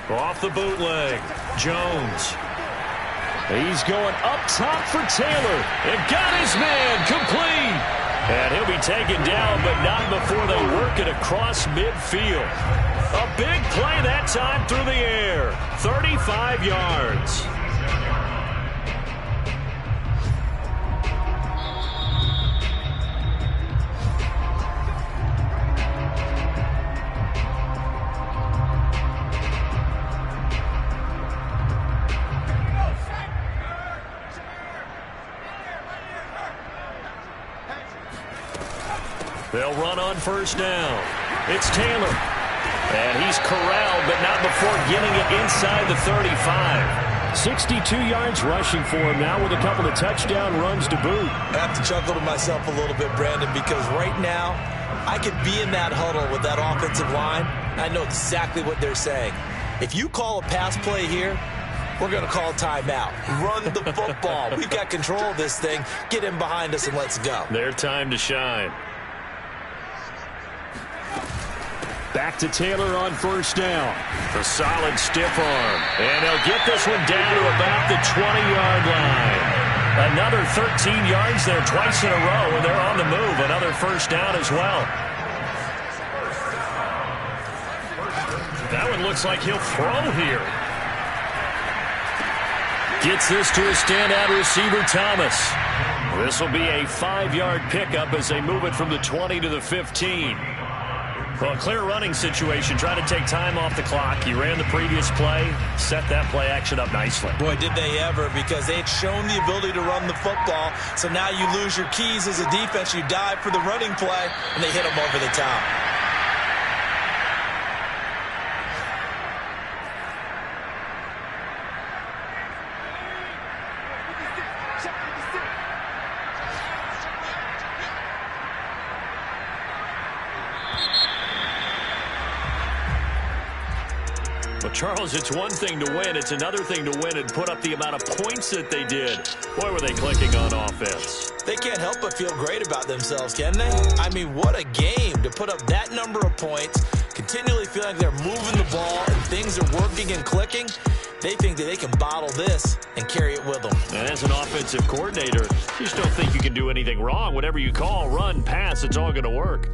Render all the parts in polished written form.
Off the bootleg, Jones. He's going up top for Taylor. And got his man complete. And he'll be taken down, but not before they work it across midfield. A big play that time through the air. 35 yards. They'll run on first down. It's Taylor. And he's corralled, but not before getting it inside the 35. 62 yards rushing for him now with a couple of touchdown runs to boot. I have to chuckle to myself a little bit, Brandon, because right now I could be in that huddle with that offensive line. I know exactly what they're saying. If you call a pass play here, we're going to call a timeout. Run the football. We've got control of this thing. Get in behind us and let's go. Their time to shine. Back to Taylor on first down. A solid stiff arm. And they'll get this one down to about the 20-yard line. Another 13 yards there twice in a row, and they're on the move. Another first down as well. That one looks like he'll throw here. Gets this to his standout receiver, Thomas. This will be a 5-yard pickup as they move it from the 20 to the 15. Well, a clear running situation, trying to take time off the clock. He ran the previous play, set that play action up nicely. Boy, did they ever, because they had shown the ability to run the football. So now you lose your keys as a defense. You dive for the running play, and they hit them over the top. Well, Charles, it's one thing to win. It's another thing to win and put up the amount of points that they did. Boy, were they clicking on offense. They can't help but feel great about themselves, can they? I mean, what a game to put up that number of points, continually feeling like they're moving the ball and things are working and clicking. They think that they can bottle this and carry it with them. And as an offensive coordinator, you just don't think you can do anything wrong. Whatever you call, run, pass, it's all going to work.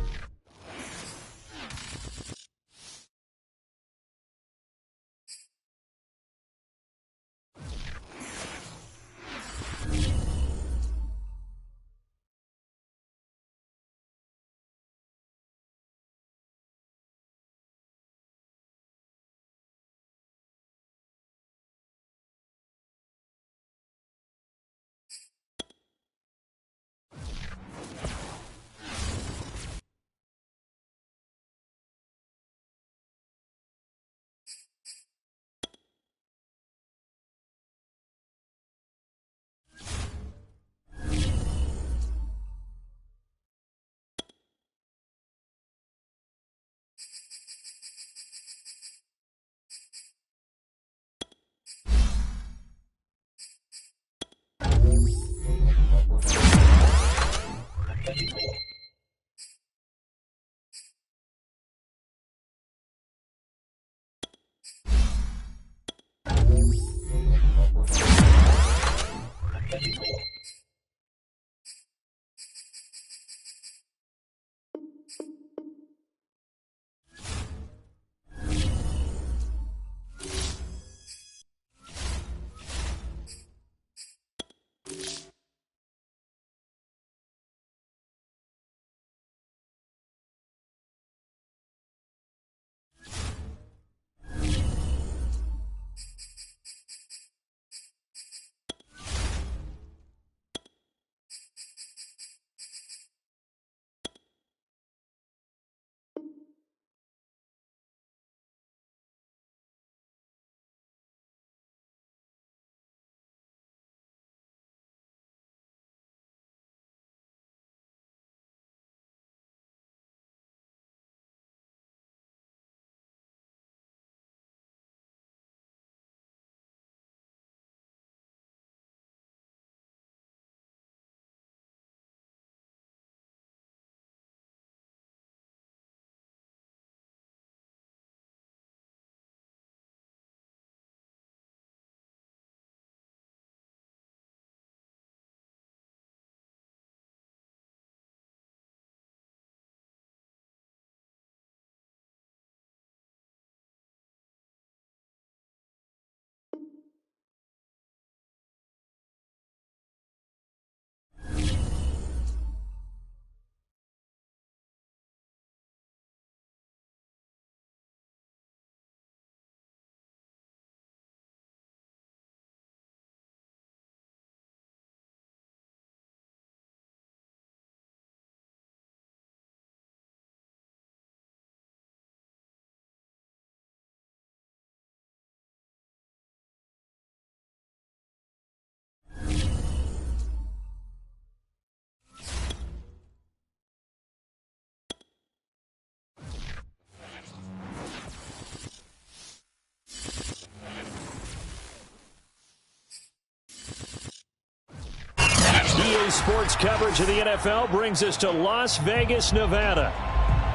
Daily sports coverage of the NFL brings us to Las Vegas, Nevada.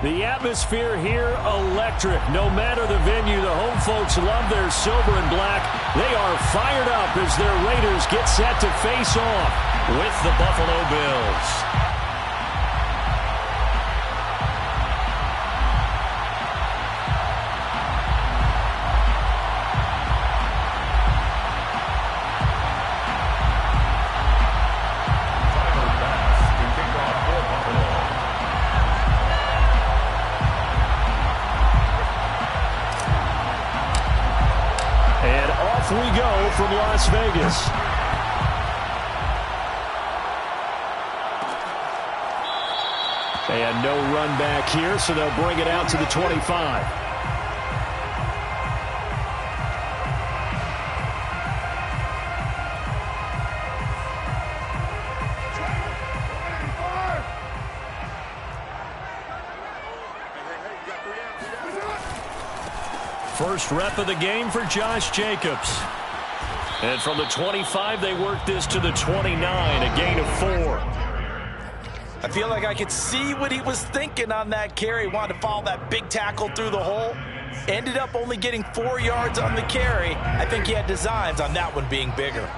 The atmosphere here, electric. No matter the venue, the home folks love their silver and black. They are fired up as their Raiders get set to face off with the Buffalo Bills. We go from Las Vegas. And no run back here, so they'll bring it out to the 25. First rep of the game for Josh Jacobs. And from the 25, they work this to the 29, a gain of 4. I feel like I could see what he was thinking on that carry. Wanted to follow that big tackle through the hole. Ended up only getting 4 yards on the carry. I think he had designs on that one being bigger.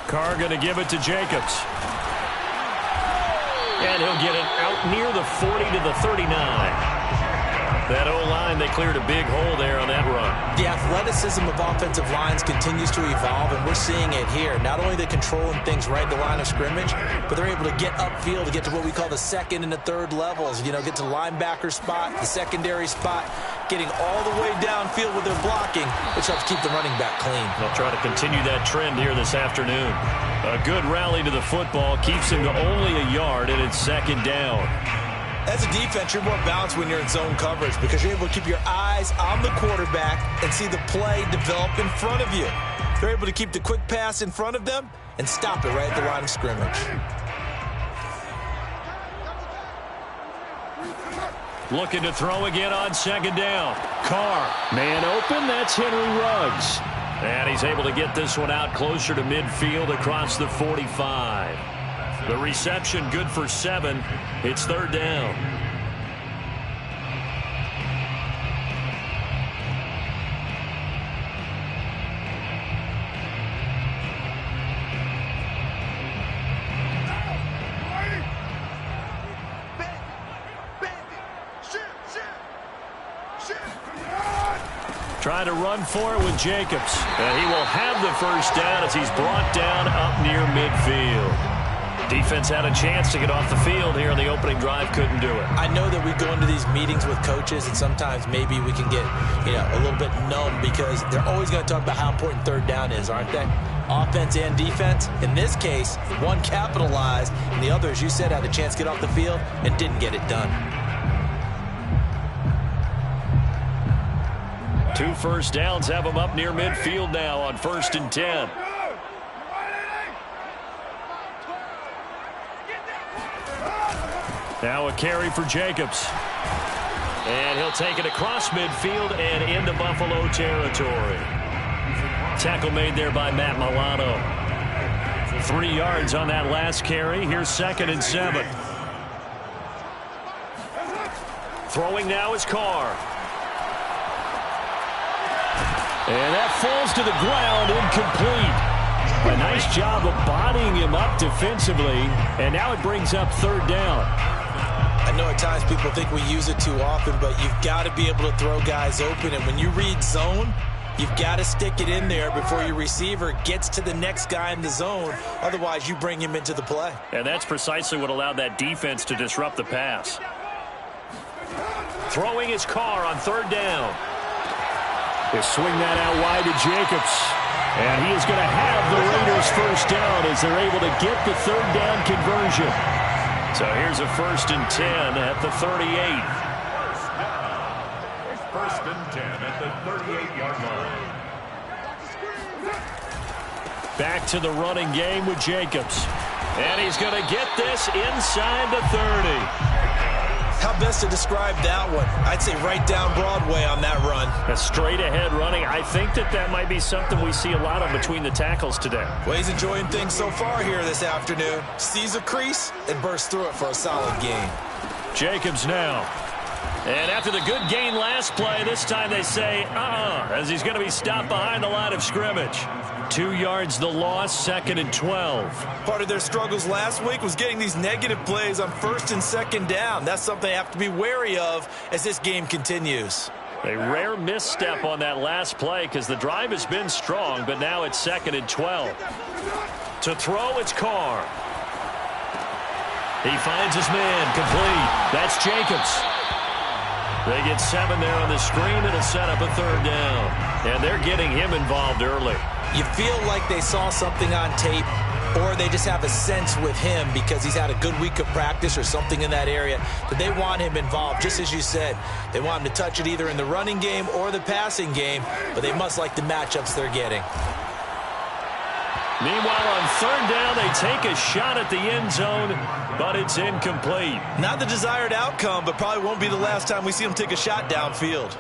Carr going to give it to Jacobs. And he'll get it out near the 40 to the 39. That O-line, they cleared a big hole there on that run. The athleticism of offensive lines continues to evolve, and we're seeing it here. Not only are they controlling things right at the line of scrimmage, but they're able to get upfield to get to what we call the second and the third levels. You know, get to the linebacker spot, the secondary spot, getting all the way downfield with their blocking, which helps keep the running back clean. They'll try to continue that trend here this afternoon. A good rally to the football keeps him to only a yard, and it's second down. As a defense, you're more balanced when you're in zone coverage because you're able to keep your eyes on the quarterback and see the play develop in front of you. They're able to keep the quick pass in front of them and stop it right at the line of scrimmage. Looking to throw again on second down. Carr, man open, that's Henry Ruggs. And he's able to get this one out closer to midfield across the 45. The reception good for 7. It's third down. Trying to run for it with Jacobs. And he will have the first down as he's brought down up near midfield. Defense had a chance to get off the field here on the opening drive, couldn't do it. I know that we go into these meetings with coaches, and sometimes maybe we can get, a little bit numb because they're always going to talk about how important third down is, aren't they? Offense and defense. In this case, one capitalized, and the other, as you said, had a chance to get off the field and didn't get it done. 2 first downs have them up near midfield now on 1st and 10. Now a carry for Jacobs. And he'll take it across midfield and into Buffalo territory. Tackle made there by Matt Milano. 3 yards on that last carry. Here's 2nd and 7. Throwing now is Carr. And that falls to the ground, incomplete. A nice job of bodying him up defensively. And now it brings up third down. I know at times people think we use it too often, but you've got to be able to throw guys open. And when you read zone, you've got to stick it in there before your receiver gets to the next guy in the zone. Otherwise, you bring him into the play. And that's precisely what allowed that defense to disrupt the pass. Throwing his Carr on third down. They swing that out wide to Jacobs. And he is going to have the Raiders first down as they're able to get the third down conversion. So here's a 1st and 10 at the 38. It's 1st and 10 at the 38-yard line. Back to the running game with Jacobs. And he's going to get this inside the 30. How how best to describe that one. I'd say right down Broadway on that run. A straight-ahead running. I think that might be something we see a lot of between the tackles today. Well, he's enjoying things so far here this afternoon. Sees a crease and bursts through it for a solid gain. Jacobs now. And after the good gain last play, this time they say, as he's going to be stopped behind the line of scrimmage. 2 yards the loss, 2nd and 12. Part of their struggles last week was getting these negative plays on 1st and 2nd down. That's something they have to be wary of as this game continues. A rare misstep on that last play because the drive has been strong, but now it's 2nd and 12. To throw, it's Carr. He finds his man, complete. That's Jacobs. They get 7 there on the screen. It'll set up a 3rd down. And they're getting him involved early. You feel like they saw something on tape, or they just have a sense with him because he's had a good week of practice or something in that area that they want him involved. Just as you said, they want him to touch it either in the running game or the passing game, but they must like the matchups they're getting. Meanwhile, on 3rd down, they take a shot at the end zone, but it's incomplete. Not the desired outcome, but probably won't be the last time we see him take a shot downfield.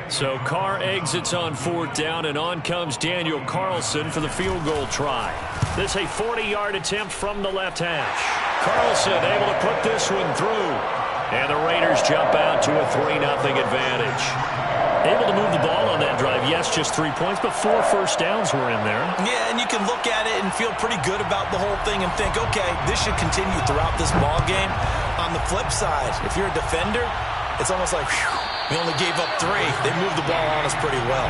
So Carr exits on 4th down, and on comes Daniel Carlson for the field goal try. This a 40-yard attempt from the left hash. Carlson able to put this one through. And the Raiders jump out to a 3-0 advantage. Able to move the ball on that drive. Yes, just 3 points, but 4 first downs were in there. Yeah, and you can look at it and feel pretty good about the whole thing and think, okay, this should continue throughout this ball game. On the flip side, if you're a defender, it's almost like, whew, we only gave up 3. They moved the ball on us pretty well.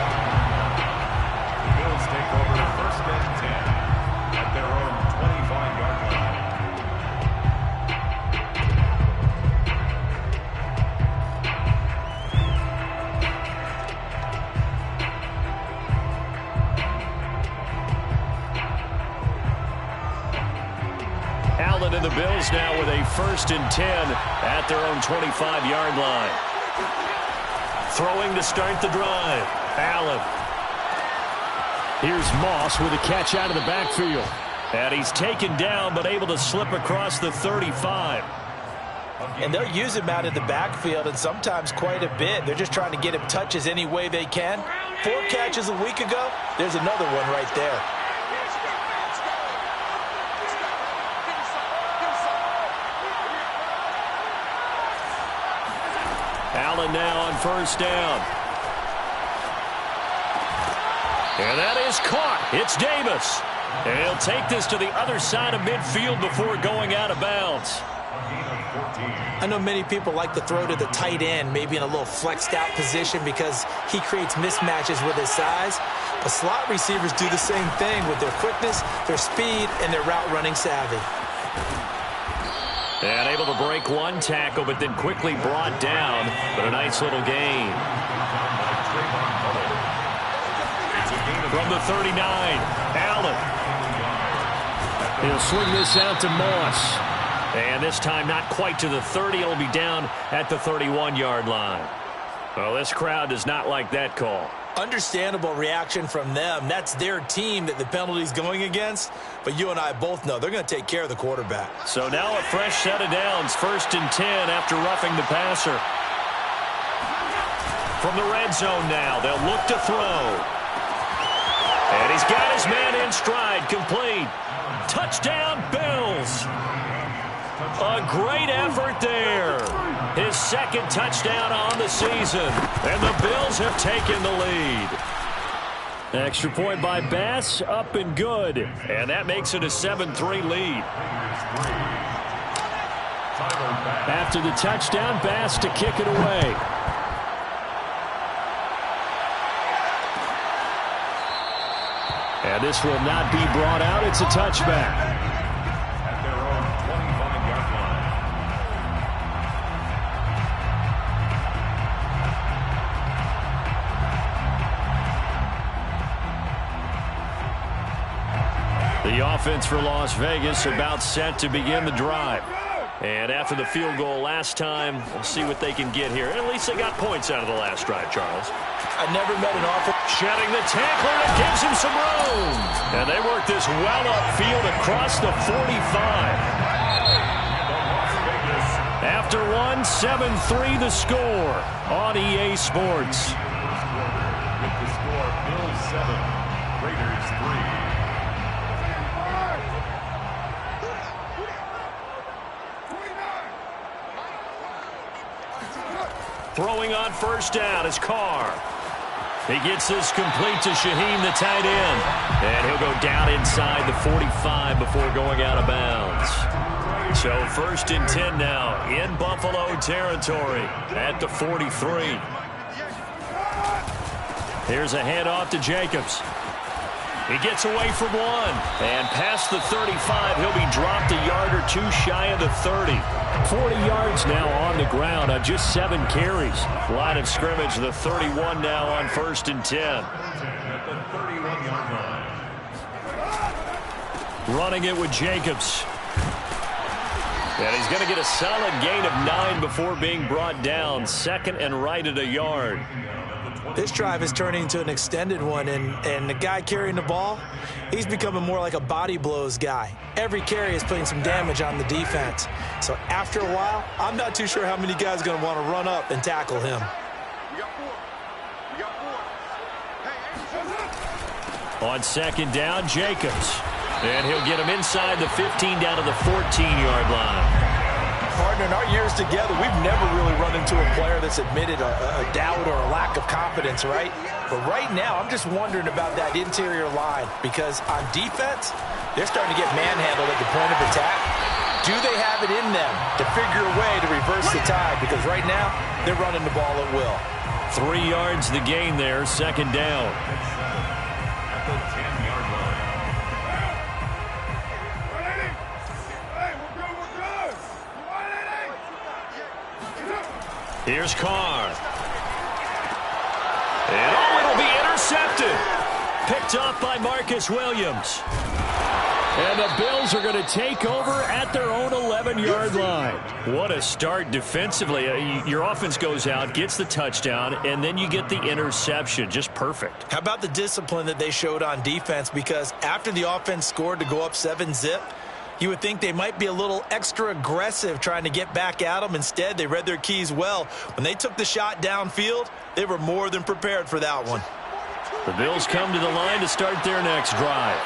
The Bills take over 1st and 10 at their own 25-yard line. Allen and the Bills now with a 1st and 10 at their own 25-yard line. Throwing to start the drive. Allen. Here's Moss with a catch out of the backfield. And he's taken down but able to slip across the 35. And they'll use him out of the backfield, and sometimes quite a bit. They're just trying to get him touches any way they can. 4 catches a week ago. There's another one right there. Allen now on 1st down. And that is caught. It's Davis. And he'll take this to the other side of midfield before going out of bounds. I know many people like to throw to the tight end, maybe in a little flexed out position because he creates mismatches with his size. But slot receivers do the same thing with their quickness, their speed, and their route running savvy. And able to break 1 tackle, but then quickly brought down. But a nice little gain. From the 39, Allen. He'll swing this out to Moss. And this time not quite to the 30. It'll be down at the 31-yard line. Well, this crowd does not like that call. Understandable reaction from them. That's their team that the penalty's going against. But you and I both know they're going to take care of the quarterback. So now a fresh set of downs. 1st and 10 after roughing the passer. From the red zone now, they'll look to throw. And he's got his man in stride, complete. Touchdown, Bills. A great effort there. His 2nd touchdown on the season. And the Bills have taken the lead. Extra point by Bass, up and good. And that makes it a 7-3 lead. After the touchdown, Bass to kick it away. And this will not be brought out. It's a touchback. At their own 25-yard line. The offense for Las Vegas about set to begin the drive. And after the field goal last time, we'll see what they can get here. At least they got points out of the last drive, Charles. I never met an offense. Shedding the tackler, and gives him some room. And they work this well upfield across the 45. The Las Vegas After one, 7-3 the score on EA Sports. With the score, Bills 7, Raiders 3. Throwing on first down is Carr. He gets this complete to Shaheem, the tight end. And he'll go down inside the 45 before going out of bounds. So 1st and 10 now in Buffalo territory at the 43. Here's a handoff to Jacobs. He gets away from one. And past the 35, he'll be dropped a yard or two shy of the 30. 40 yards now on the ground on just 7 carries. Line of scrimmage, the 31 now on 1st and 10. At the 31-yard line. Running it with Jacobs. And he's going to get a solid gain of 9 before being brought down. 2nd and right at a yard. This drive is turning into an extended one, and the guy carrying the ball, he's becoming more like a body blows guy. Every carry is putting some damage on the defense. So after a while, I'm not too sure how many guys are going to want to run up and tackle him. On 2nd down, Jacobs. And he'll get him inside the 15 down to the 14-yard line. Partner, in our years together, we've never really run into a player that's admitted a doubt or a lack of confidence, right? But right now, I'm just wondering about that interior line because on defense, they're starting to get manhandled at the point of attack. Do they have it in them to figure a way to reverse the tide? Because right now, they're running the ball at will. 3 yards the gain there, 2nd down. At the 10-yard line. Here's Carr. And it'll be intercepted. Picked off by Marcus Williams. And the Bills are going to take over at their own 11-yard line. What a start defensively. Your offense goes out, gets the touchdown, and then you get the interception. Just perfect. How about the discipline that they showed on defense? Because after the offense scored to go up 7-zip, you would think they might be a little extra aggressive trying to get back at them. Instead, they read their keys well. When they took the shot downfield, they were more than prepared for that one. The Bills come to the line to start their next drive.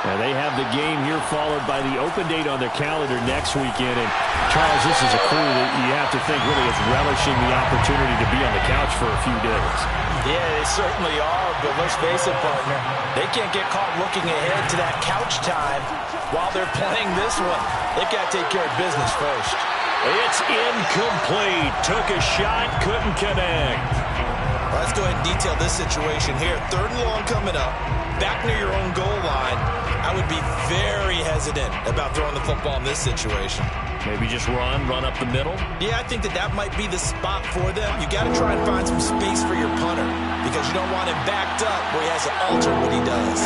And they have the game here followed by the open date on their calendar next weekend. And, Charles, this is a crew that you have to think really is relishing the opportunity to be on the couch for a few days. Yeah, they certainly are, but let's face it, partner. They can't get caught looking ahead to that couch time while they're playing this one. They've got to take care of business first. It's incomplete. Took a shot, couldn't connect. Let's go ahead and detail this situation here. 3rd and long coming up, back near your own goal line. I would be very hesitant about throwing the football in this situation. Maybe just run up the middle? Yeah, I think that might be the spot for them. You got to try and find some space for your punter because you don't want him backed up where he has to alter what he does.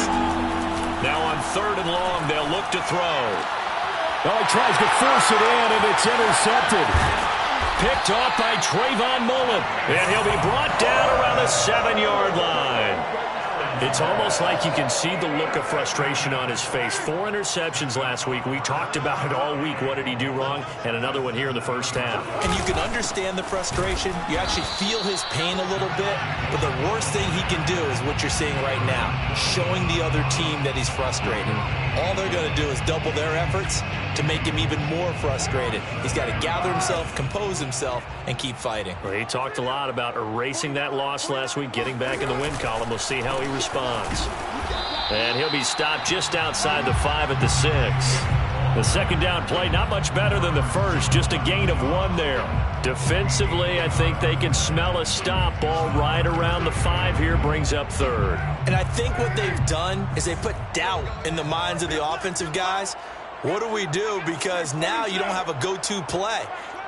Now on 3rd and long, they'll look to throw. Oh, he tries to force it in, and it's intercepted. Picked off by Trayvon Mullen, and he'll be brought down around the 7-yard line. It's almost like you can see the look of frustration on his face. 4 interceptions last week. We talked about it all week. What did he do wrong? And another one here in the first half. And you can understand the frustration. You actually feel his pain a little bit. But the worst thing he can do is what you're seeing right now, showing the other team that he's frustrated. All they're going to do is double their efforts to make him even more frustrated. He's got to gather himself, compose himself, and keep fighting. Well, he talked a lot about erasing that loss last week, getting back in the win column. We'll see how he responds. And he'll be stopped just outside the 5 at the 6. The 2nd down play, not much better than the first, just a gain of 1 there. Defensively, I think they can smell a stop. Ball right around the 5 here, brings up 3rd. And I think what they've done is they put doubt in the minds of the offensive guys. What do we do? Because now you don't have a go-to play.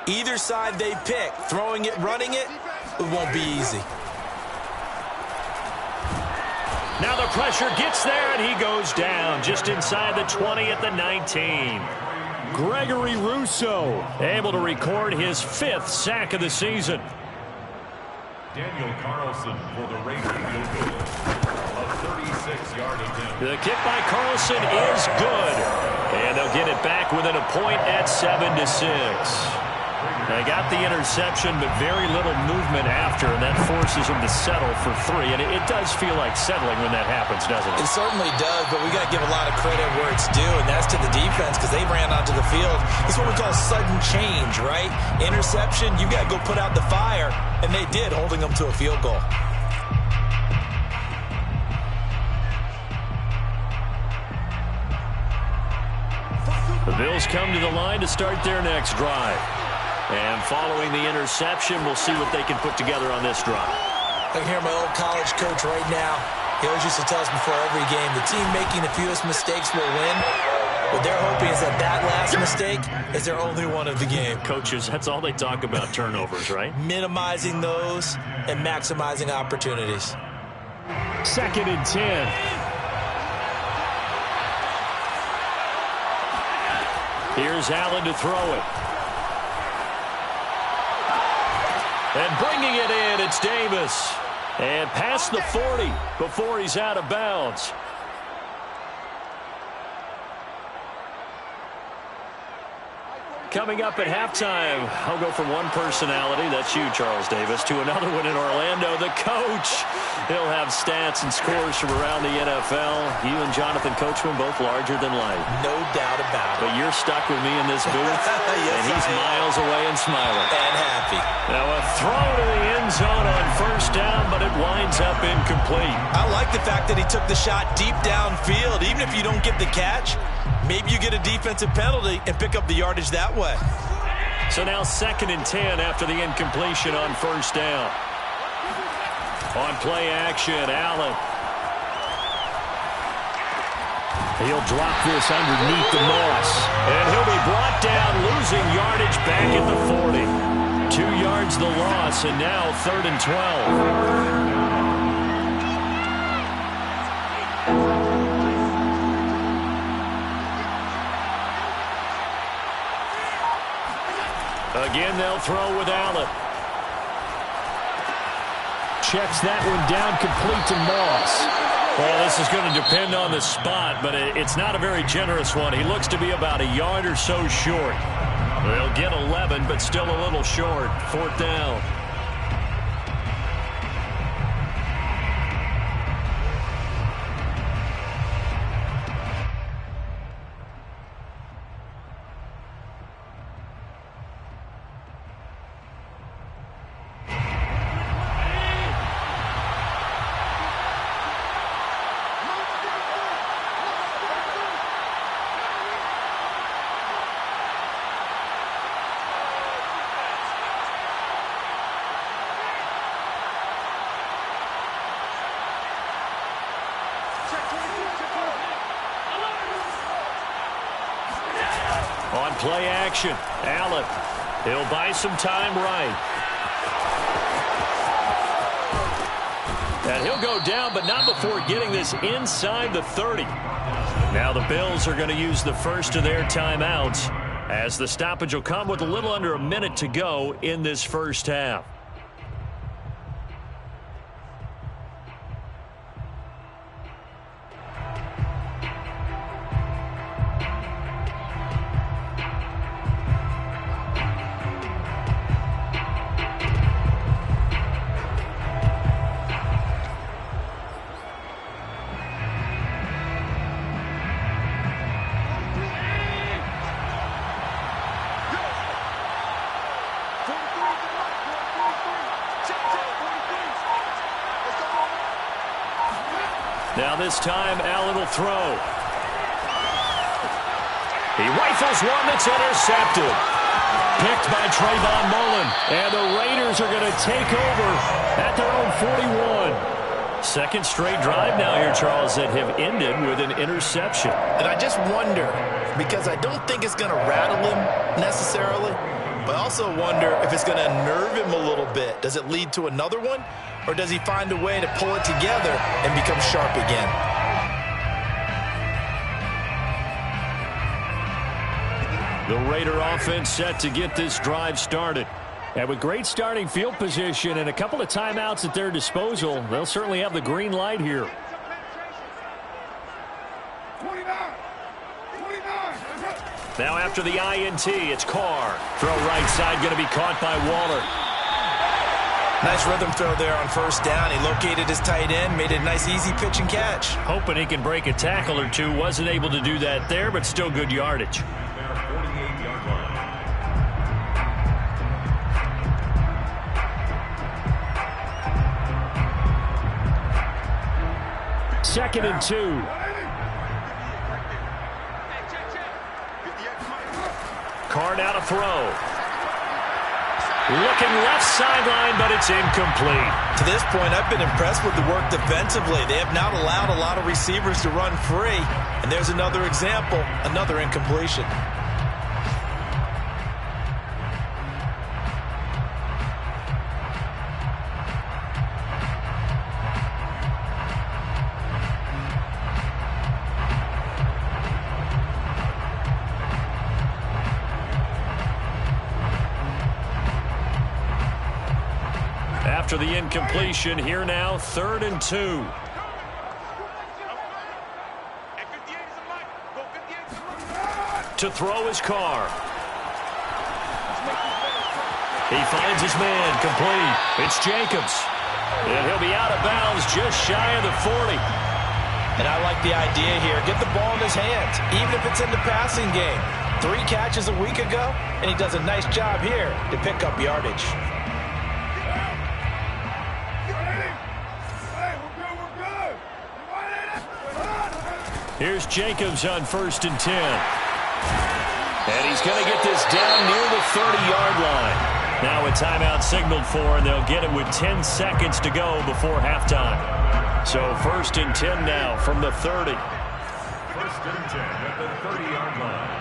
Either side they pick, throwing it, running it, it won't be easy. Now the pressure gets there, and he goes down just inside the 20 at the 19. Gregory Rousseau able to record his 5th sack of the season. Daniel Carlson for the Raiders field goal. A 36-yard attempt. The kick by Carlson is good. And they'll get it back within a point at 7-6. They got the interception, but very little movement after, and that forces them to settle for 3. And it does feel like settling when that happens, doesn't it? It certainly does, but we got to give a lot of credit where it's due, and that's to the defense because they ran onto the field. It's what we call sudden change, right? Interception, you got to go put out the fire, and they did, holding them to a field goal. The Bills come to the line to start their next drive. And following the interception, we'll see what they can put together on this drive. I can hear my old college coach right now. He always used to tell us before every game, the team making the fewest mistakes will win. What they're hoping is that that last mistake is their only one of the game. Coaches, that's all they talk about, turnovers, right? Minimizing those and maximizing opportunities. 2nd and 10. Here's Allen to throw it. And bringing it in, it's Davis. And past the 40 before he's out of bounds. Coming up at halftime, I'll go from one personality, that's you, Charles Davis, to another one in Orlando, the coach. He'll have stats and scores from around the NFL. You and Jonathan Coachman both larger than life. No doubt about it. But you're stuck with me in this booth, yes, and he's miles away and smiling. And happy. Now a throw to the end zone on 1st down, but it winds up incomplete. I like the fact that he took the shot deep downfield. Even if you don't get the catch, maybe you get a defensive penalty and pick up the yardage that way. So now 2nd and 10 after the incompletion on 1st down. On play action, Allen. He'll drop this underneath the Moss. And he'll be brought down, losing yardage back at the 40. 2 yards the loss, and now 3rd and 12. Again, they'll throw with Allen. Checks that one down, complete to Moss. Well, this is going to depend on the spot, but it's not a very generous one. He looks to be about a yard or so short. They'll get 11, but still a little short. 4th down. On play action, Allen. He'll buy some time right. And he'll go down, but not before getting this inside the 30. Now the Bills are going to use the first of their timeouts, as the stoppage will come with a little under a minute to go in this first half. Now this time, Allen will throw. He rifles one that's intercepted. Picked by Trayvon Mullen. And the Raiders are going to take over at their own 41. Second straight drive now here, Charles, that have ended with an interception. And I just wonder, because I don't think it's going to rattle him necessarily, but I also wonder if it's going to nerve him a little bit. Does it lead to another one? Or does he find a way to pull it together and become sharp again? The Raider offense set to get this drive started. And with great starting field position and a couple of timeouts at their disposal, they'll certainly have the green light here. 29. Now after the INT, it's Carr. Throw right side going to be caught by Waller. Nice rhythm throw there on first down. He located his tight end, made it a nice easy pitch and catch. Hoping he can break a tackle or two. Wasn't able to do that there, but still good yardage. Second and 2. Carr now to throw. Looking left sideline, but it's incomplete. To this point, I've been impressed with the work defensively. They have not allowed a lot of receivers to run free. And there's another example, another incompletion. After the incompletion, here now, 3rd and 2. To throw his Carr. He finds his man, complete. It's Jacobs. And he'll be out of bounds just shy of the 40. And I like the idea here. Get the ball in his hands, even if it's in the passing game. 3 catches a week ago, and he does a nice job here to pick up yardage. Here's Jacobs on 1st and 10. And he's going to get this down near the 30-yard line. Now a timeout signaled for, and they'll get it with 10 seconds to go before halftime. So 1st and 10 now from the 30. 1st and 10 at the 30-yard line.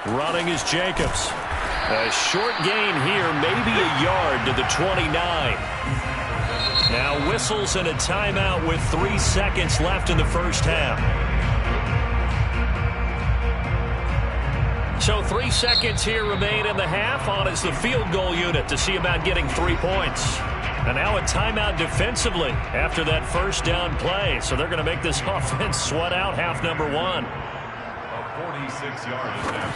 Running is Jacobs. A short gain here, maybe a yard to the 29. Now whistles and a timeout with 3 seconds left in the first half. So 3 seconds here remain in the half on as the field goal unit to see about getting 3 points. And now a timeout defensively after that first down play. So they're going to make this offense sweat out half number 1. 46 yards now.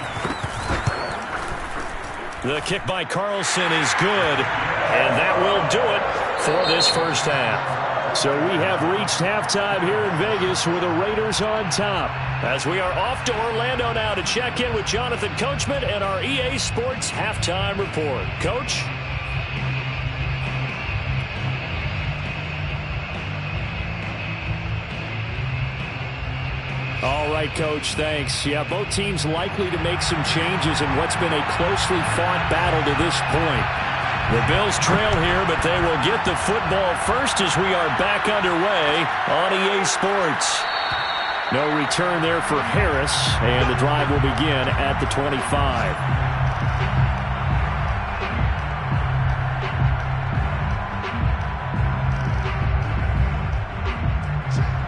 The kick by Carlson is good, and that will do it for this first half. So we have reached halftime here in Vegas with the Raiders on top. As we are off to Orlando now to check in with Jonathan Coachman and our EA Sports halftime report. Coach? All right, Coach, thanks. Yeah, both teams likely to make some changes in what's been a closely fought battle to this point. The Bills trail here, but they will get the football first as we are back underway on EA Sports. No return there for Harris, and the drive will begin at the 25.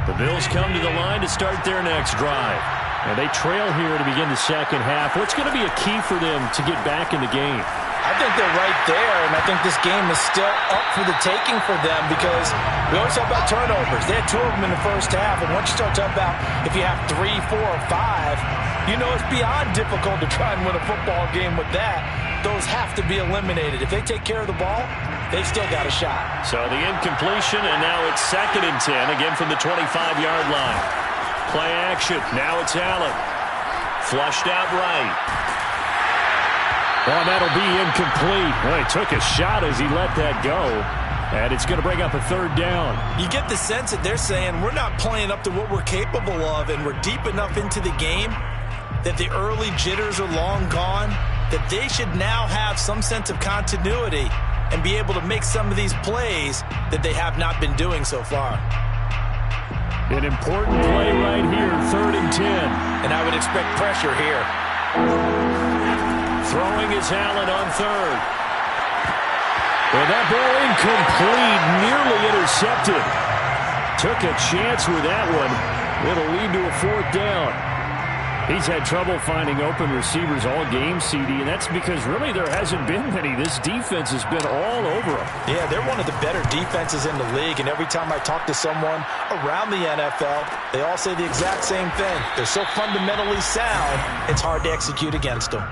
The Bills come to the line to start their next drive. And they trail here to begin the second half. What's going to be a key for them to get back in the game? I think they're right there, and I think this game is still up for the taking for them because we always talk about turnovers. They had 2 of them in the first half, and once you start talking about if you have 3, 4, or 5, you know it's beyond difficult to try and win a football game with that. Those have to be eliminated. If they take care of the ball, they've still got a shot. So the incompletion, and now it's 2nd and 10, again from the 25-yard line. Play action. Now it's Allen. Flushed out right. Well, that'll be incomplete. Well, he took a shot as he let that go. And it's going to bring up a 3rd down. You get the sense that they're saying we're not playing up to what we're capable of, and we're deep enough into the game that the early jitters are long gone, that they should now have some sense of continuity and be able to make some of these plays that they have not been doing so far. An important play right here, 3rd and 10. And I would expect pressure here. Throwing is Allen on 3rd. And that ball incomplete, nearly intercepted. Took a chance with that one. It'll lead to a 4th down. He's had trouble finding open receivers all game, CD, and that's because really there hasn't been many. This defense has been all over him. Yeah, they're one of the better defenses in the league, and every time I talk to someone around the NFL, they all say the exact same thing. They're so fundamentally sound, it's hard to execute against them.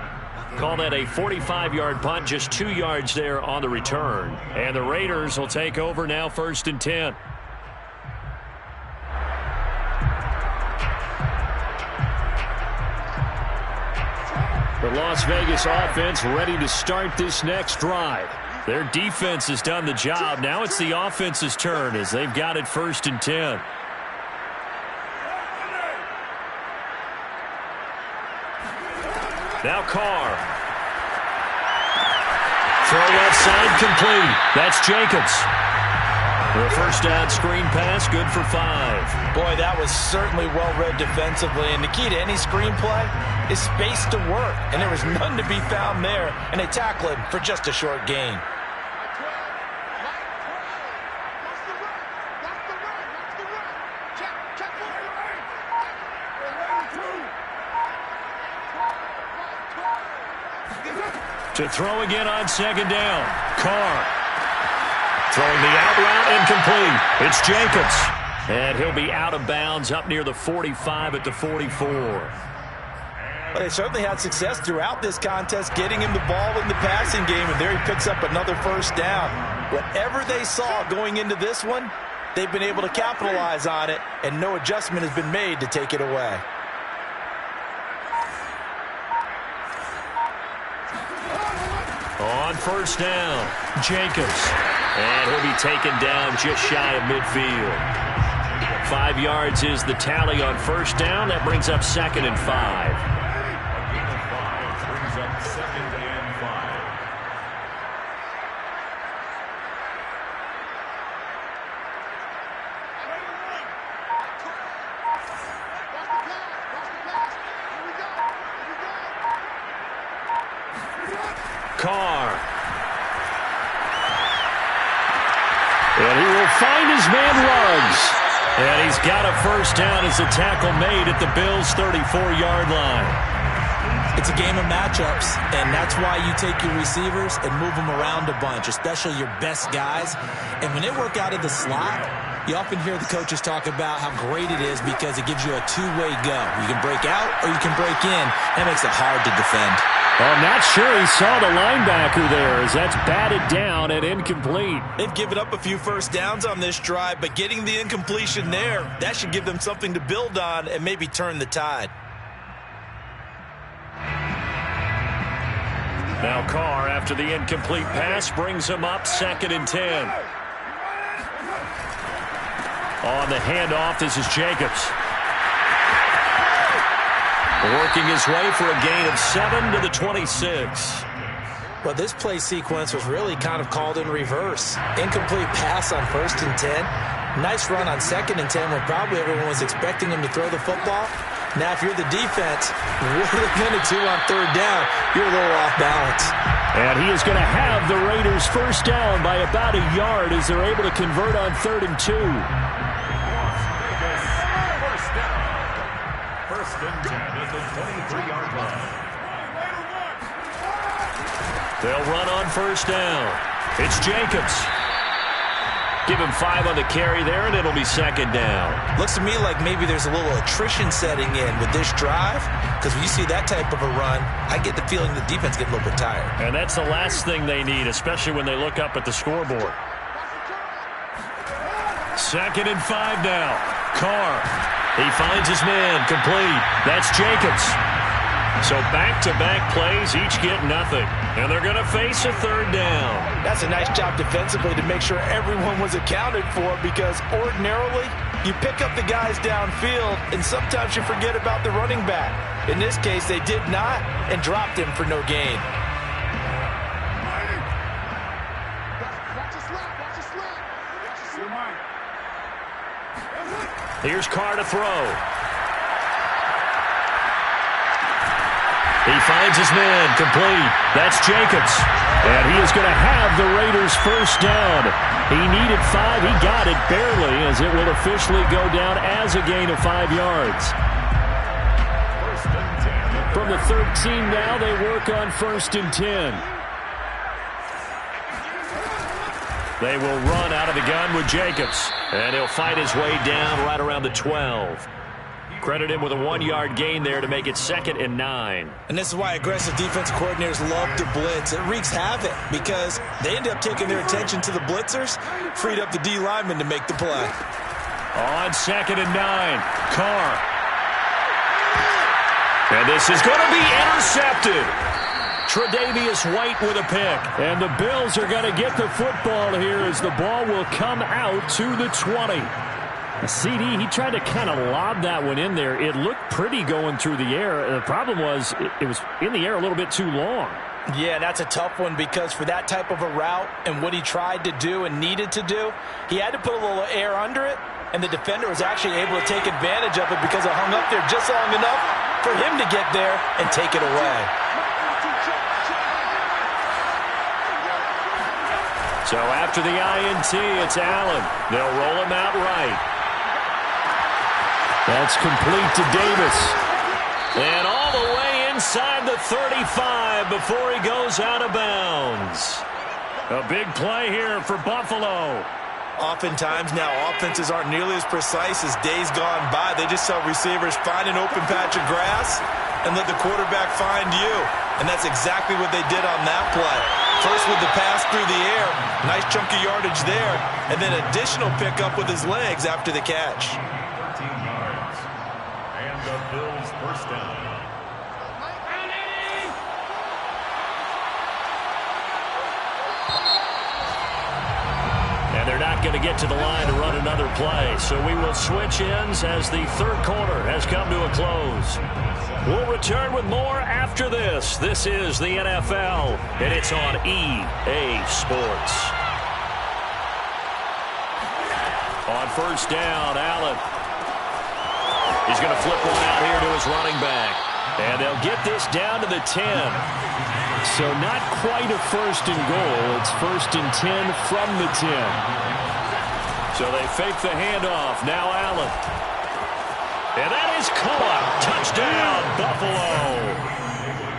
Call that a 45-yard punt, just 2 yards there on the return. And the Raiders will take over now, 1st and 10. The Las Vegas offense ready to start this next drive. Their defense has done the job. Now it's the offense's turn as they've got it 1st and 10. Now Carr. Throw left side complete. That's Jacobs. The first down screen pass, good for 5. Boy, that was certainly well-read defensively. And the key to any screenplay is space to work. And there was none to be found there. And they tackle him for just a short gain. To throw again on 2nd down. Carr. Throwing the out route incomplete. It's Jacobs. And he'll be out of bounds up near the 45 at the 44. Well, they certainly had success throughout this contest getting him the ball in the passing game, and there he picks up another 1st down. Whatever they saw going into this one, they've been able to capitalize on it, and no adjustment has been made to take it away. On 1st down, Jacobs. And he'll be taken down just shy of midfield. 5 yards is the tally on 1st down. That brings up 2nd and 5. A gain of 5 brings up 2nd and 5. Carr. And he will find his man Ruggs. And he's got a 1st down as a tackle made at the Bills' 34-yard line. It's a game of matchups, and that's why you take your receivers and move them around a bunch, especially your best guys. And when they work out of the slot, you often hear the coaches talk about how great it is because it gives you a two-way go. You can break out or you can break in. That makes it hard to defend. Well, I'm not sure he saw the linebacker there as that's batted down and incomplete. They've given up a few 1st downs on this drive, but getting the incompletion there, that should give them something to build on and maybe turn the tide. Now Carr, after the incomplete pass, brings him up 2nd and 10. On the handoff, this is Jacobs. Working his way for a gain of 7 to the 26. Well, this play sequence was really kind of called in reverse. Incomplete pass on 1st and 10. Nice run on 2nd and 10 when probably everyone was expecting him to throw the football. Now, if you're the defense, what are they going to do on 3rd down? You're a little off balance. And he is going to have the Raiders 1st down by about a yard as they're able to convert on 3rd and 2. Las Vegas, 1st down. 1st and 10 at the 23-yard line. They'll run on 1st down. It's Jacobs. Give him 5 on the carry there, and it'll be 2nd down. Looks to me like maybe there's a little attrition setting in with this drive, because when you see that type of a run, I get the feeling the defense gets a little bit tired. And that's the last thing they need, especially when they look up at the scoreboard. 2nd and 5 now. Carr. He finds his man complete. That's Jacobs. So back-to-back plays, each get nothing. And they're going to face a 3rd down. That's a nice job defensively to make sure everyone was accounted for, because ordinarily you pick up the guys downfield and sometimes you forget about the running back. In this case, they did not and dropped him for no gain. Here's Carr to throw. He finds his man complete. That's Jacobs. And he is going to have the Raiders 1st down. He needed 5. He got it barely, as it will officially go down as a gain of 5 yards. 1st and From the 13 now, they work on 1st and 10. They will run out of the gun with Jacobs. And he'll fight his way down right around the 12. Credit him with a 1-yard gain there to make it 2nd and 9. And this is why aggressive defensive coordinators love to blitz. It wreaks havoc because they end up taking their attention to the blitzers, freed up the D lineman to make the play. On 2nd and 9, Carr. And this is going to be intercepted. Tre'Davious White with a pick. And the Bills are going to get the football here as the ball will come out to the 20. CD, he tried to kind of lob that one in there. It looked pretty going through the air. The problem was it was in the air a little bit too long. Yeah, that's a tough one because for that type of a route and what he tried to do and needed to do, he had to put a little air under it, and the defender was actually able to take advantage of it because it hung up there just long enough for him to get there and take it away. So after the INT, it's Allen. They'll roll him out right. That's complete to Davis. And all the way inside the 35 before he goes out of bounds. A big play here for Buffalo. Oftentimes now offenses aren't nearly as precise as days gone by. They just tell receivers, find an open patch of grass and let the quarterback find you. And that's exactly what they did on that play. First with the pass through the air, nice chunk of yardage there, and then additional pickup with his legs after the catch. 13 yards. And the Bills first down. And they're not going to get to the line to run another play. So we will switch ends as the third quarter has come to a close. We'll return with more after this. This is the NFL, and it's on EA Sports. On first down, Allen. He's going to flip one out here to his running back. And they'll get this down to the 10. So not quite a 1st and goal. It's 1st and 10 from the 10. So they fake the handoff. Now Allen. And that is caught. Touchdown, Buffalo.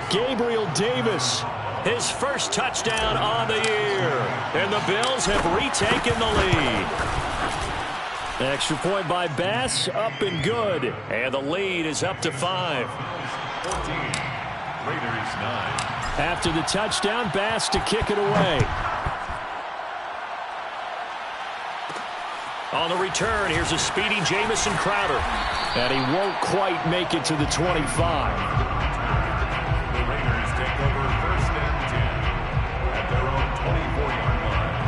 Gabriel Davis, his first touchdown on the year. And the Bills have retaken the lead. Extra point by Bass, up and good. And the lead is up to 5. 14. Raiders 9. After the touchdown, Bass to kick it away. On the return, here's a speedy Jamison Crowder. And he won't quite make it to the 25. The Raiders take over 1st and 10 at their own 24-yard line.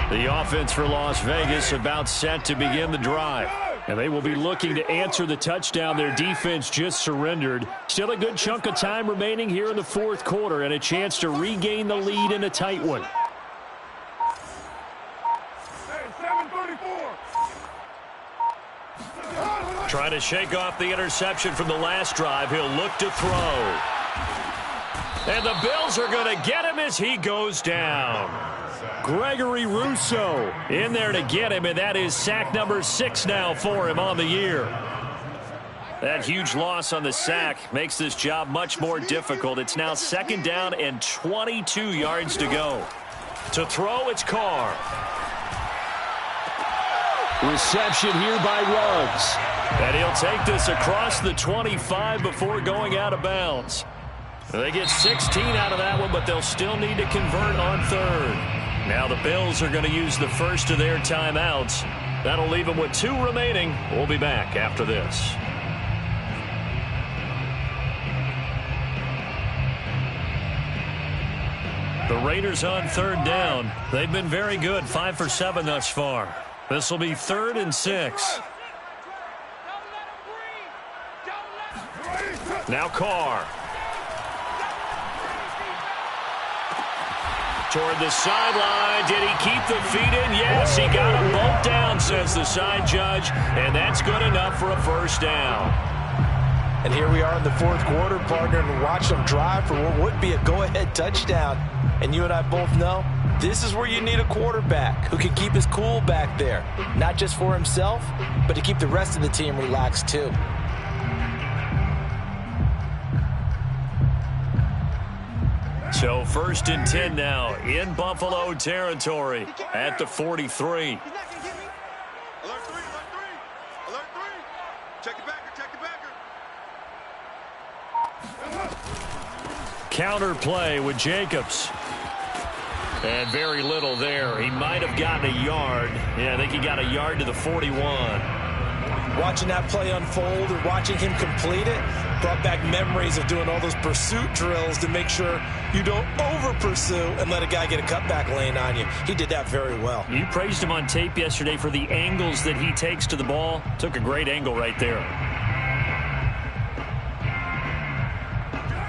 The offense for Las Vegas about set to begin the drive. And they will be looking to answer the touchdown their defense just surrendered. Still a good chunk of time remaining here in the 4th quarter and a chance to regain the lead in a tight one. Trying to shake off the interception from the last drive. He'll look to throw. And the Bills are going to get him as he goes down. Gregory Rousseau in there to get him, and that is sack number 6 now for him on the year. That huge loss on the sack makes this job much more difficult. It's now 2nd down and 22 yards to go. To throw, it's Carr. Reception here by Ruggs. And he'll take this across the 25 before going out of bounds. They get 16 out of that one, but they'll still need to convert on 3rd. Now the Bills are going to use the first of their timeouts. That'll leave them with 2 remaining. We'll be back after this. The Raiders on 3rd down. They've been very good, 5 for 7 thus far. This will be 3rd and 6. Now Carr. Toward the sideline. Did he keep the feet in? Yes, he got them both down, says the side judge, and that's good enough for a 1st down. And here we are in the fourth quarter, partner, and watch them drive for what would be a go-ahead touchdown. And you and I both know this is where you need a quarterback who can keep his cool back there, not just for himself, but to keep the rest of the team relaxed too. So 1st and 10 now in Buffalo territory at the 43. Alert 3, alert 3, alert 3. Check your backer, check your backer. Counter play with Jacobs. And very little there. He might have gotten a yard. Yeah, I think he got a yard to the 41. Watching that play unfold and watching him complete it brought back memories of doing all those pursuit drills to make sure you don't over-pursue and let a guy get a cutback lane on you. He did that very well. You praised him on tape yesterday for the angles that he takes to the ball. Took a great angle right there.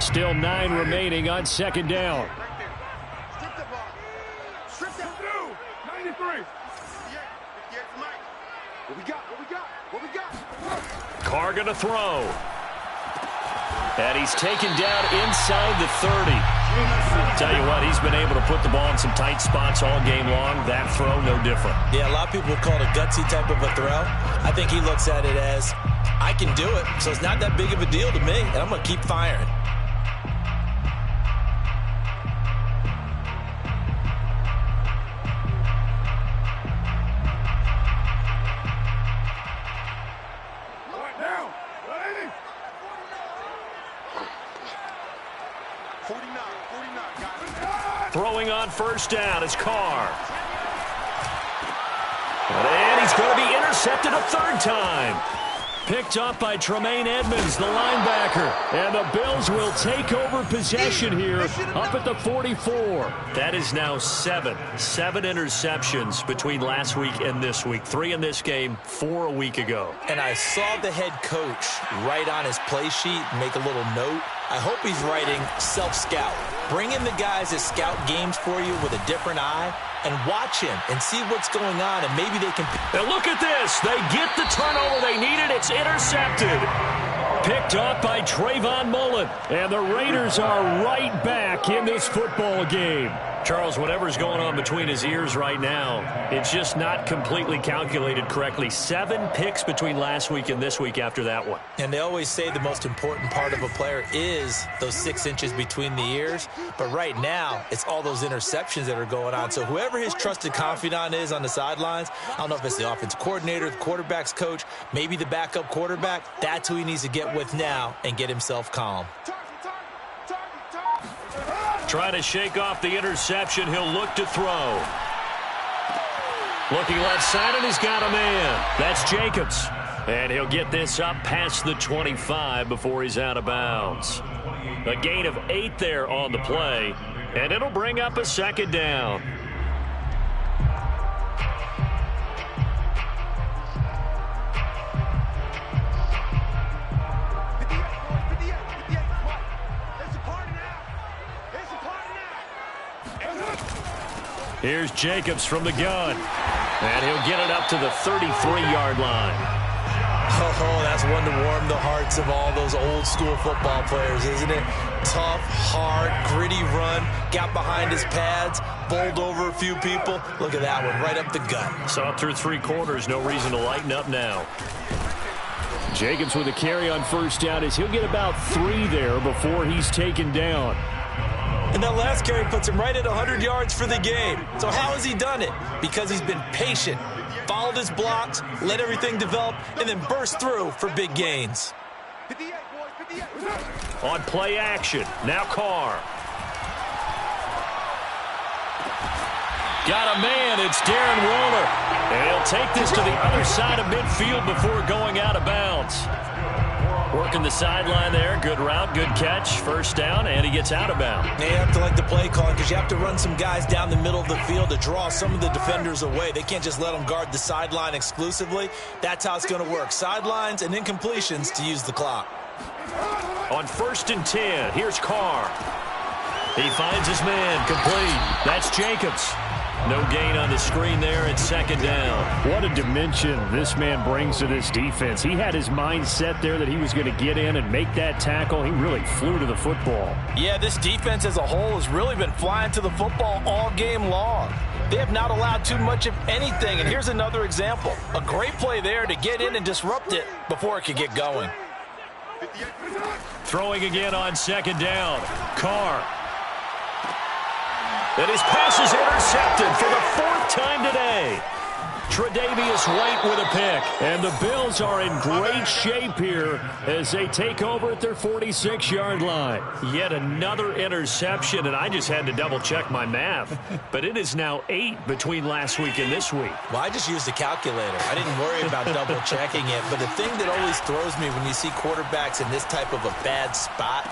Still 9 remaining on 2nd down. Strip that ball. Strip that. 93. 58 for Mike. What we got? What we got? What we got? Carr gonna throw. And he's taken down inside the 30. Tell you what, he's been able to put the ball in some tight spots all game long. That throw, no different. Yeah, a lot of people would call it a gutsy type of a throw. I think he looks at it as, I can do it, so it's not that big of a deal to me, and I'm going to keep firing. Throwing on 1st down is Carr. And he's going to be intercepted a 3rd time. Picked up by Tremaine Edmonds, the linebacker. And the Bills will take over possession here up at the 44. That is now 7 interceptions between last week and this week. 3 in this game, 4 a week ago. And I saw the head coach write on his play sheet, make a little note. I hope he's writing self-scout. Bring in the guys that scout games for you with a different eye and watch him and see what's going on, and maybe they can... And look at this. They get the turnover they needed. It's intercepted. Picked up by Trayvon Mullen. And the Raiders are right back in this football game. Charles, whatever's going on between his ears right now, it's just not completely calculated correctly. 7 picks between last week and this week after that one. And they always say the most important part of a player is those 6 inches between the ears. But right now, it's all those interceptions that are going on. So whoever his trusted confidant is on the sidelines, I don't know if it's the offensive coordinator, the quarterback's coach, maybe the backup quarterback, that's who he needs to get with now and get himself calm. Trying to shake off the interception. He'll look to throw. Looking left side, and he's got a man. That's Jacobs. And he'll get this up past the 25 before he's out of bounds. A gain of 8 there on the play, and it'll bring up a 2nd down. Here's Jacobs from the gun. And he'll get it up to the 33-yard line. Oh, that's one to warm the hearts of all those old-school football players, isn't it? Tough, hard, gritty run. Got behind his pads, bowled over a few people. Look at that one, right up the gut. Saw it through 3 quarters. No reason to lighten up now. Jacobs with a carry on 1st down as he'll get about 3 there before he's taken down. And that last carry puts him right at 100 yards for the game. So how has he done it? Because he's been patient, followed his blocks, let everything develop, and then burst through for big gains. 58, boys, 58. On play action, now Carr. Got a man, it's Darren Waller. And he'll take this to the other side of midfield before going out of bounds. Working the sideline there. Good route, good catch. 1st down, and he gets out of bounds. You have to like the play calling because you have to run some guys down the middle of the field to draw some of the defenders away. They can't just let them guard the sideline exclusively. That's how it's going to work. Sidelines and incompletions to use the clock. On 1st and 10, here's Carr. He finds his man complete. That's Jacobs. No gain on the screen there. It's second down. What a dimension this man brings to this defense. He had his mind set there that he was going to get in and make that tackle. He really flew to the football. Yeah, this defense as a whole has really been flying to the football all game long. They have not allowed too much of anything, and here's another example. A great play there to get in and disrupt it before it could get going. Throwing again on second down. Carr. And his pass is intercepted for the 4th time today. Tre'Davious White with a pick. And the Bills are in great shape here as they take over at their 46-yard line. Yet another interception, and I just had to double-check my math. But it is now 8 between last week and this week. Well, I just used a calculator. I didn't worry about double-checking it. But the thing that always throws me when you see quarterbacks in this type of a bad spot,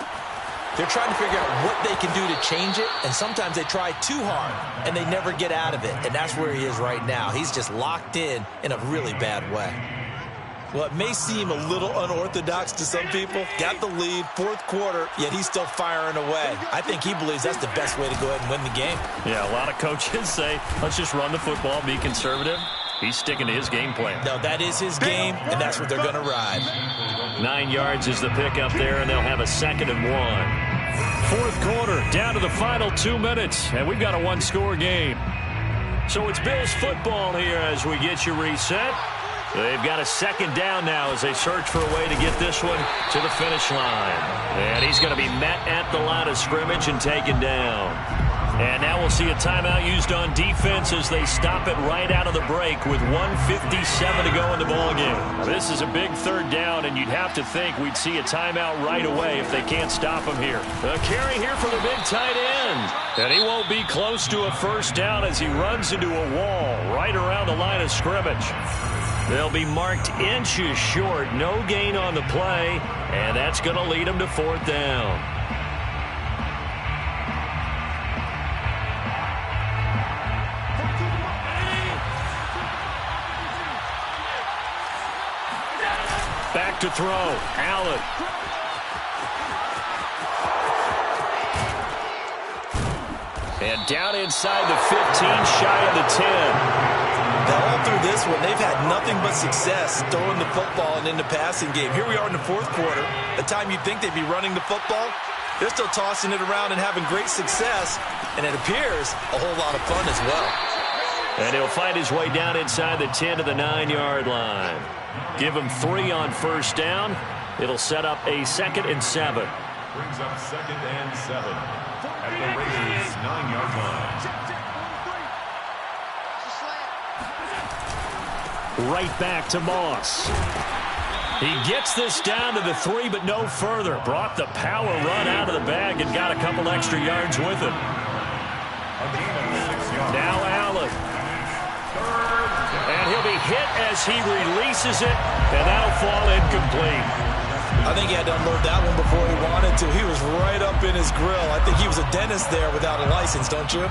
they're trying to figure out what they can do to change it, and sometimes they try too hard, and they never get out of it, and that's where he is right now. He's just locked in a really bad way. Well, it may seem a little unorthodox to some people. Got the lead, 4th quarter, yet he's still firing away. I think he believes that's the best way to go ahead and win the game. Yeah, a lot of coaches say, let's just run the football, be conservative. He's sticking to his game plan. No, that is his game, and that's what they're going to ride. 9 yards is the pickup there, and they'll have a 2nd and 1. 4th quarter, down to the final 2 minutes, and we've got a 1-score game. So it's Bills football here as we get you reset. They've got a 2nd down now as they search for a way to get this one to the finish line. And he's going to be met at the line of scrimmage and taken down. And now we'll see a timeout used on defense as they stop it right out of the break with 1:57 to go in the ballgame. This is a big 3rd down, and you'd have to think we'd see a timeout right away if they can't stop him here. A carry here for the big tight end. And he won't be close to a 1st down as he runs into a wall right around the line of scrimmage. They'll be marked inches short. No gain on the play, and that's going to lead them to 4th down. Back to throw. Allen. And down inside the 15, shy of the 10. Now, all through this one, they've had nothing but success throwing the football and in the passing game. Here we are in the 4th quarter. The time you'd think they'd be running the football, they're still tossing it around and having great success. And it appears a whole lot of fun as well. And he'll find his way down inside the 10 to the 9-yard line. Give him 3 on 1st down. It'll set up a 2nd and 7. Brings up 2nd and 7 at the Raiders' 9-yard line. Right back to Moss. He gets this down to the 3, but no further. Brought the power run out of the bag and got a couple extra yards with it. Now Allen. And he'll be hit as he releases it, and that'll fall incomplete. I think he had to unload that one before he wanted to. He was right up in his grill. I think he was a dentist there without a license, don't you?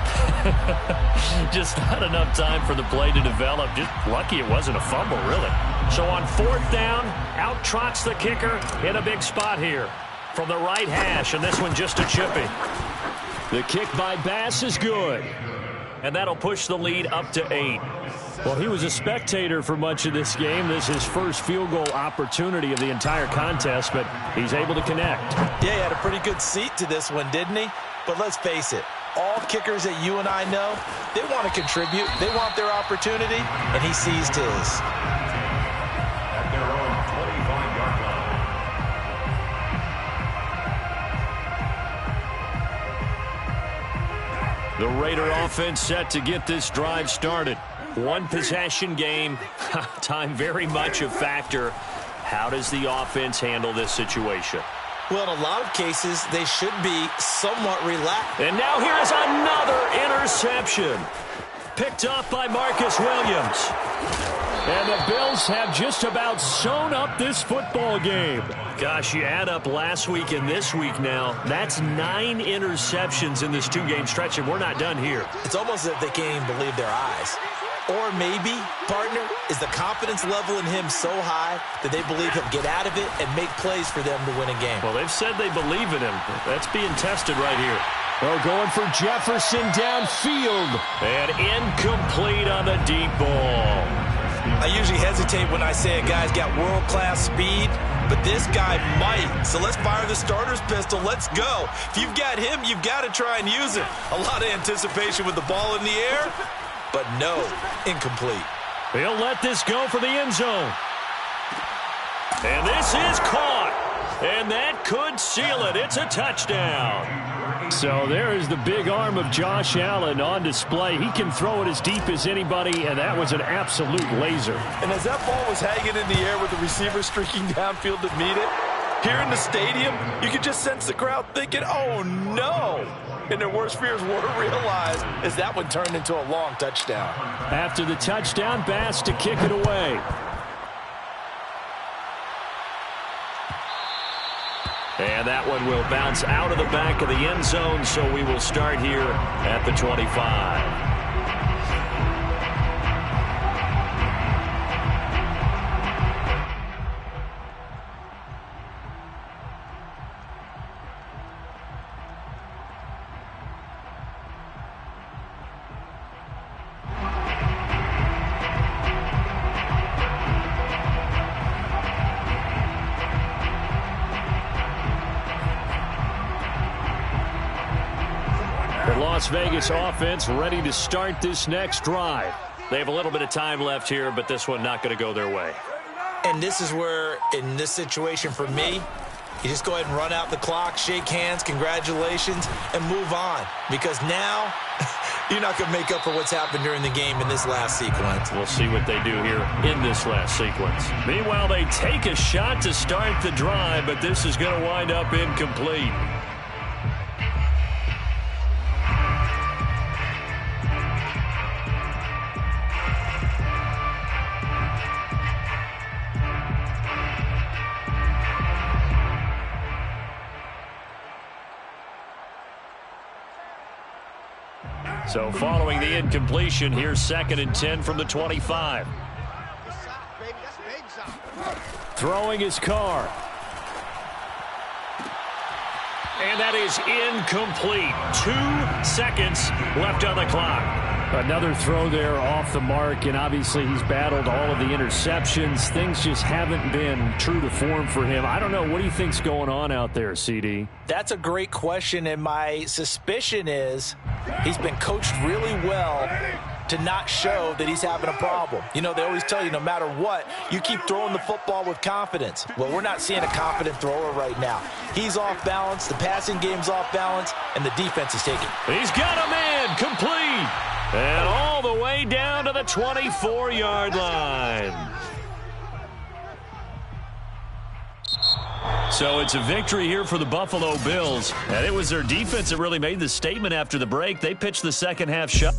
Just not enough time for the play to develop. Just lucky it wasn't a fumble, really. So on 4th down, out trots the kicker in a big spot here from the right hash, and this one just a chippy. The kick by Bass is good. And that'll push the lead up to 8. Well, he was a spectator for much of this game. This is his first field goal opportunity of the entire contest, but he's able to connect. Yeah, he had a pretty good seat to this one, didn't he? But let's face it, all kickers that you and I know, they want to contribute. They want their opportunity, and he seized his. At their own 25-yard line. The Raider offense set to get this drive started. 1 possession game. Time very much a factor. How does the offense handle this situation? Well, in a lot of cases, they should be somewhat relaxed. And now here is another interception. Picked off by Marcus Williams. And the Bills have just about sewn up this football game. Gosh, you add up last week and this week now. That's 9 interceptions in this 2-game stretch, and we're not done here. It's almost as if they can't even believe their eyes. Or maybe, partner, is the confidence level in him so high that they believe he'll get out of it and make plays for them to win a game. Well, they've said they believe in him. That's being tested right here. Oh, going for Jefferson downfield. And incomplete on the deep ball. I usually hesitate when I say a guy's got world-class speed, but this guy might. So let's fire the starter's pistol. Let's go. If you've got him, you've got to try and use it. A lot of anticipation with the ball in the air, but no, incomplete. He'll let this go for the end zone. And this is caught. And that could seal it. It's a touchdown. So there is the big arm of Josh Allen on display. He can throw it as deep as anybody, and that was an absolute laser. And as that ball was hanging in the air with the receiver streaking downfield to meet it, here in the stadium, you could just sense the crowd thinking, oh, no. And their worst fears were realized as that one turned into a long touchdown. After the touchdown, Bass to kick it away. And that one will bounce out of the back of the end zone, so we will start here at the 25. Las Vegas offense ready to start this next drive. They have a little bit of time left here, but this one not going to go their way. And this is where, in this situation for me, you just go ahead and run out the clock, shake hands, congratulations, and move on. Because now, you're not going to make up for what's happened during the game in this last sequence. We'll see what they do here in this last sequence. Meanwhile, they take a shot to start the drive, but this is going to wind up incomplete. So following the incompletion, here's 2nd and 10 from the 25. Throwing his car. And that is incomplete. 2 seconds left on the clock. Another throw there off the mark, and obviously he's battled all of the interceptions. Things just haven't been true to form for him. I don't know. What do you think's going on out there, CD? That's a great question, and my suspicion is he's been coached really well to not show that he's having a problem. You know, they always tell you no matter what, you keep throwing the football with confidence. Well, we're not seeing a confident thrower right now. He's off balance, the passing game's off balance, and the defense is taking. He's got a man, complete, and all the way down to the 24-yard line. So it's a victory here for the Buffalo Bills, and it was their defense that really made the statement after the break. They pitched the second half shot.